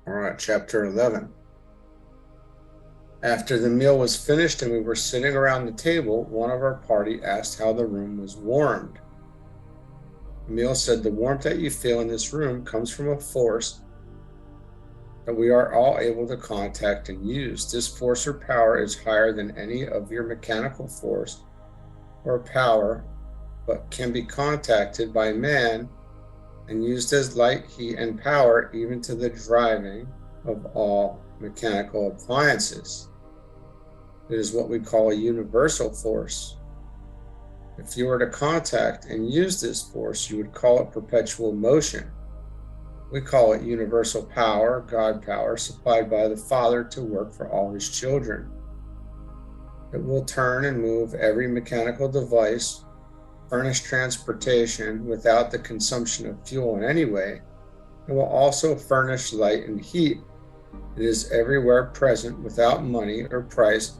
All right, chapter 11. After the meal was finished and we were sitting around the table, one of our party asked how the room was warmed. Emil said, "The warmth that you feel in this room comes from a force that we are all able to contact and use. This force or power is higher than any of your mechanical force or power, but can be contacted by man and used as light, heat, and power, even to the driving of all mechanical appliances. It is what we call a universal force. If you were to contact and use this force, you would call it perpetual motion. We call it universal power, God power, supplied by the Father to work for all his children. It will turn and move every mechanical device, furnish transportation without the consumption of fuel in any way. It will also furnish light and heat. It is everywhere present without money or price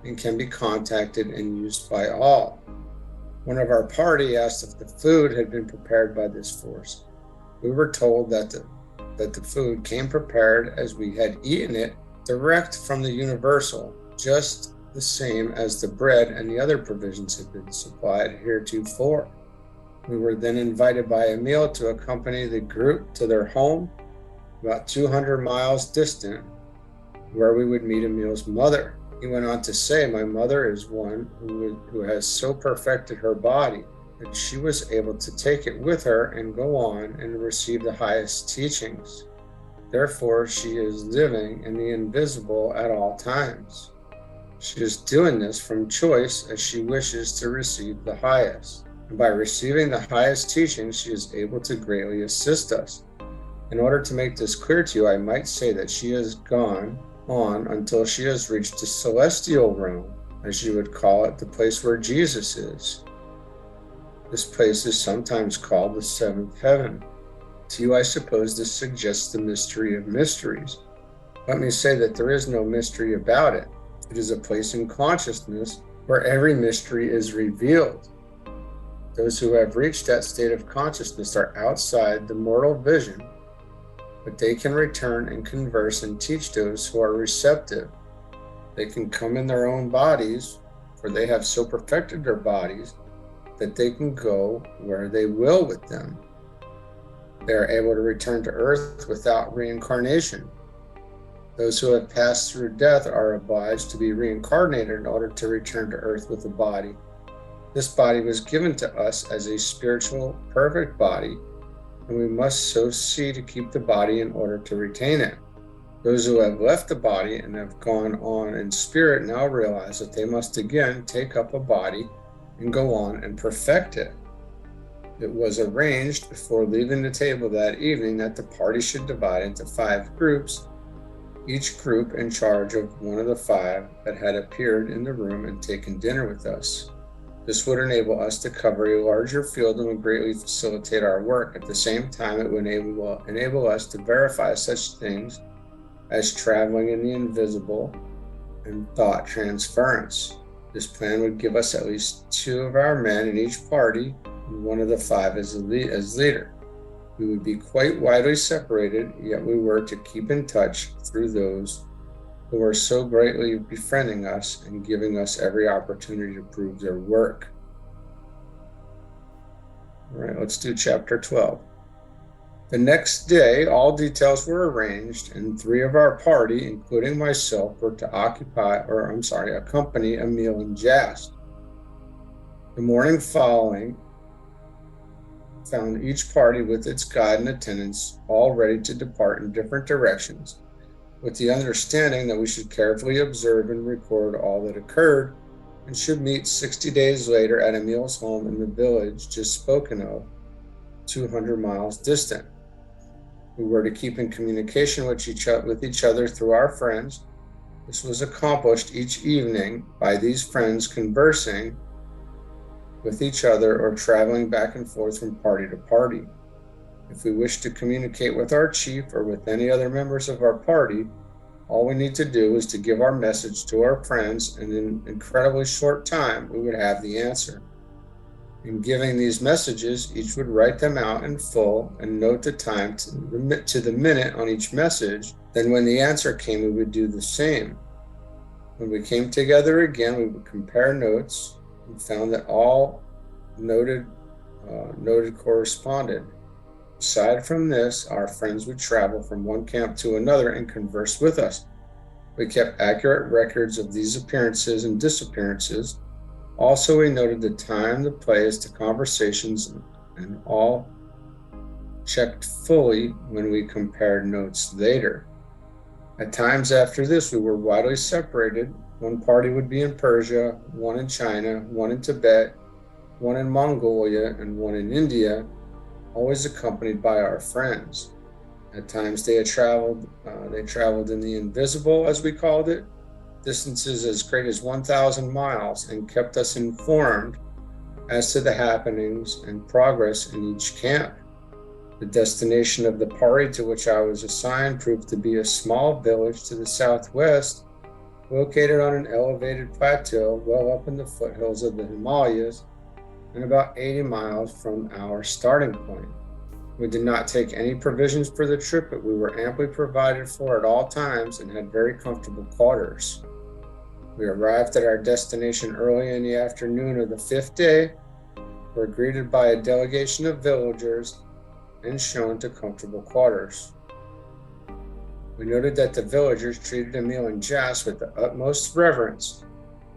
and can be contacted and used by all." One of our party asked if the food had been prepared by this force. We were told that the food came prepared as we had eaten it direct from the universal, just the same as the bread and the other provisions had been supplied heretofore. We were then invited by Emil to accompany the group to their home, about 200 miles distant, where we would meet Emil's mother. He went on to say, "My mother is one who has so perfected her body that she was able to take it with her and go on and receive the highest teachings. Therefore, she is living in the invisible at all times. She is doing this from choice as she wishes to receive the highest. And by receiving the highest teachings, she is able to greatly assist us. In order to make this clear to you, I might say that she has gone on until she has reached the celestial realm, as you would call it, the place where Jesus is. This place is sometimes called the seventh heaven. To you, I suppose this suggests the mystery of mysteries. Let me say that there is no mystery about it. It is a place in consciousness where every mystery is revealed. Those who have reached that state of consciousness are outside the mortal vision, but they can return and converse and teach those who are receptive. They can come in their own bodies, for they have so perfected their bodies that they can go where they will with them. They are able to return to earth without reincarnation. Those who have passed through death are obliged to be reincarnated in order to return to earth with a body. This body was given to us as a spiritual, perfect body, and we must so see to keep the body in order to retain it. Those who have left the body and have gone on in spirit now realize that they must again take up a body and go on and perfect it. It was arranged before leaving the table that evening that the party should divide into 5 groups, each group in charge of one of the 5 that had appeared in the room and taken dinner with us. This would enable us to cover a larger field and would greatly facilitate our work. At the same time, it would enable us to verify such things as traveling in the invisible and thought transference. This plan would give us at least 2 of our men in each party, and one of the 5 as leader. We would be quite widely separated, yet we were to keep in touch through those who were so greatly befriending us and giving us every opportunity to prove their work. All right, let's do chapter 12. The next day, all details were arranged, and 3 of our party, including myself, were to accompany Emil and Jast. The morning following found each party with its guide and attendants all ready to depart in different directions, with the understanding that we should carefully observe and record all that occurred, and should meet 60 days later at Emil's home in the village just spoken of, 200 miles distant. We were to keep in communication with each other through our friends. This was accomplished each evening by these friends conversing with each other or traveling back and forth from party to party. If we wish to communicate with our chief or with any other members of our party, all we need to do is to give our message to our friends, and in an incredibly short time, we would have the answer. In giving these messages, each would write them out in full and note the time to the minute on each message. Then when the answer came, we would do the same. When we came together again, we would compare notes and found that all noted corresponded. Aside from this, our friends would travel from one camp to another and converse with us. We kept accurate records of these appearances and disappearances. Also, we noted the time, the place, the conversations, and all checked fully when we compared notes later. At times after this, we were widely separated. One party would be in Persia, one in China, one in Tibet, one in Mongolia, and one in India, always accompanied by our friends. At times they traveled in the invisible, as we called it, distances as great as 1,000 miles, and kept us informed as to the happenings and progress in each camp. The destination of the party to which I was assigned proved to be a small village to the southwest, located on an elevated plateau well up in the foothills of the Himalayas and about 80 miles from our starting point. We did not take any provisions for the trip, but we were amply provided for at all times and had very comfortable quarters. We arrived at our destination early in the afternoon of the 5th day, were greeted by a delegation of villagers, and shown to comfortable quarters. We noted that the villagers treated Emil and Jas with the utmost reverence.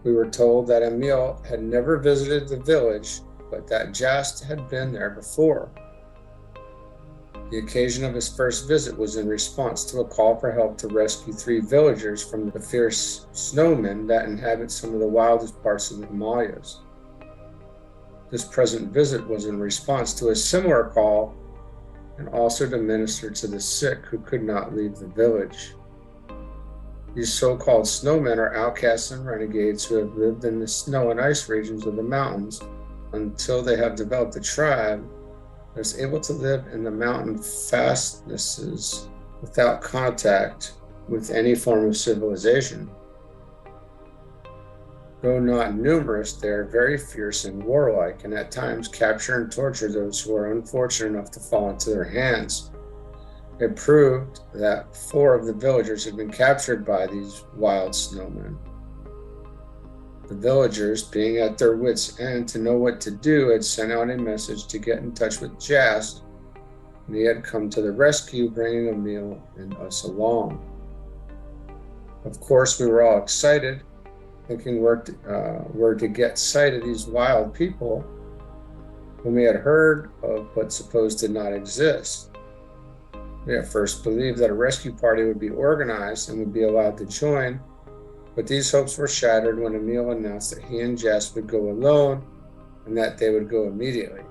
We were told that Emil had never visited the village, but that Jas had been there before. The occasion of his first visit was in response to a call for help to rescue 3 villagers from the fierce snowmen that inhabit some of the wildest parts of the Himalayas. This present visit was in response to a similar call and also to minister to the sick who could not leave the village. These so-called snowmen are outcasts and renegades who have lived in the snow and ice regions of the mountains until they have developed a tribe that is able to live in the mountain fastnesses without contact with any form of civilization. Though not numerous, they are very fierce and warlike, and at times capture and torture those who are unfortunate enough to fall into their hands. It proved that 4 of the villagers had been captured by these wild snowmen. The villagers, being at their wits' end to know what to do, had sent out a message to get in touch with Jas, and he had come to the rescue, bringing Emil and us along. Of course, we were all excited, thinking we're to get sight of these wild people whom we had heard of but supposed did not exist. We at first believed that a rescue party would be organized and would be allowed to join, but these hopes were shattered when Emil announced that he and Jess would go alone and that they would go immediately.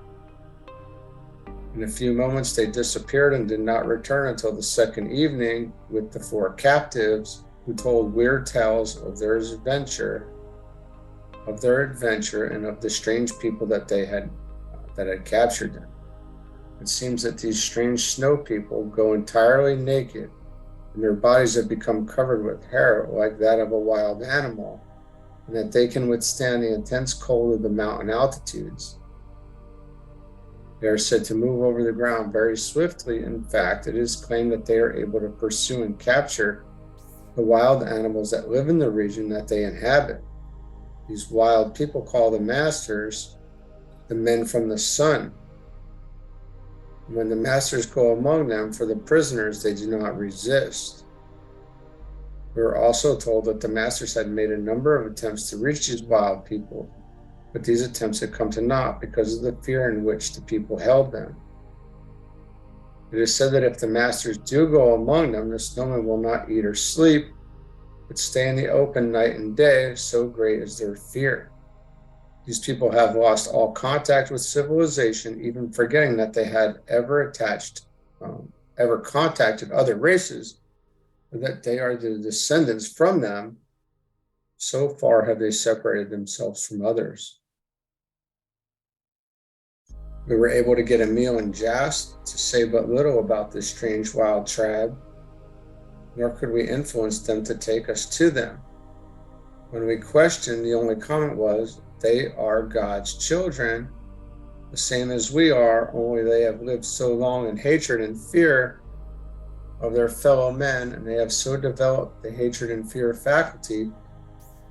In a few moments they disappeared and did not return until the second evening with the 4 captives, who told weird tales of their adventure and of the strange people that had captured them. It seems that these strange snow people go entirely naked, and their bodies have become covered with hair like that of a wild animal, and that they can withstand the intense cold of the mountain altitudes. They are said to move over the ground very swiftly. In fact, it is claimed that they are able to pursue and capture the wild animals that live in the region that they inhabit. These wild people call the masters the men from the sun. When the masters go among them for the prisoners, they do not resist. We were also told that the masters had made a number of attempts to reach these wild people, but these attempts had come to naught because of the fear in which the people held them. It is said that if the masters do go among them, the snowmen will not eat or sleep, but stay in the open night and day, so great is their fear. These people have lost all contact with civilization, even forgetting that they had ever contacted other races, or that they are the descendants from them. So far have they separated themselves from others. We were able to get Emil and Jas to say but little about this strange wild tribe, nor could we influence them to take us to them. When we questioned, the only comment was, "They are God's children, the same as we are, only they have lived so long in hatred and fear of their fellow men, and they have so developed the hatred and fear faculty,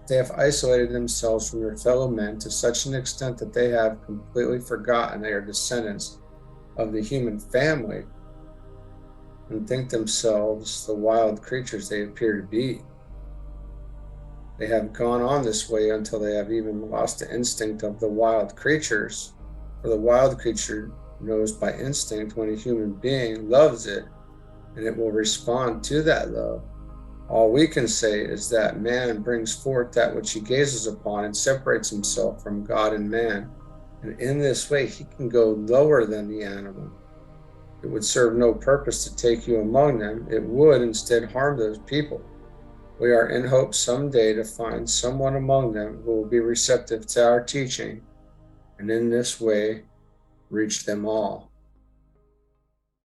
they have isolated themselves from their fellow men to such an extent that they have completely forgotten they are descendants of the human family and think themselves the wild creatures they appear to be. They have gone on this way until they have even lost the instinct of the wild creatures, for the wild creature knows by instinct when a human being loves it, and it will respond to that love. All we can say is that man brings forth that which he gazes upon and separates himself from God and man, and in this way he can go lower than the animal. It would serve no purpose to take you among them. It would instead harm those people. We are in hope someday to find someone among them who will be receptive to our teaching, and in this way reach them all.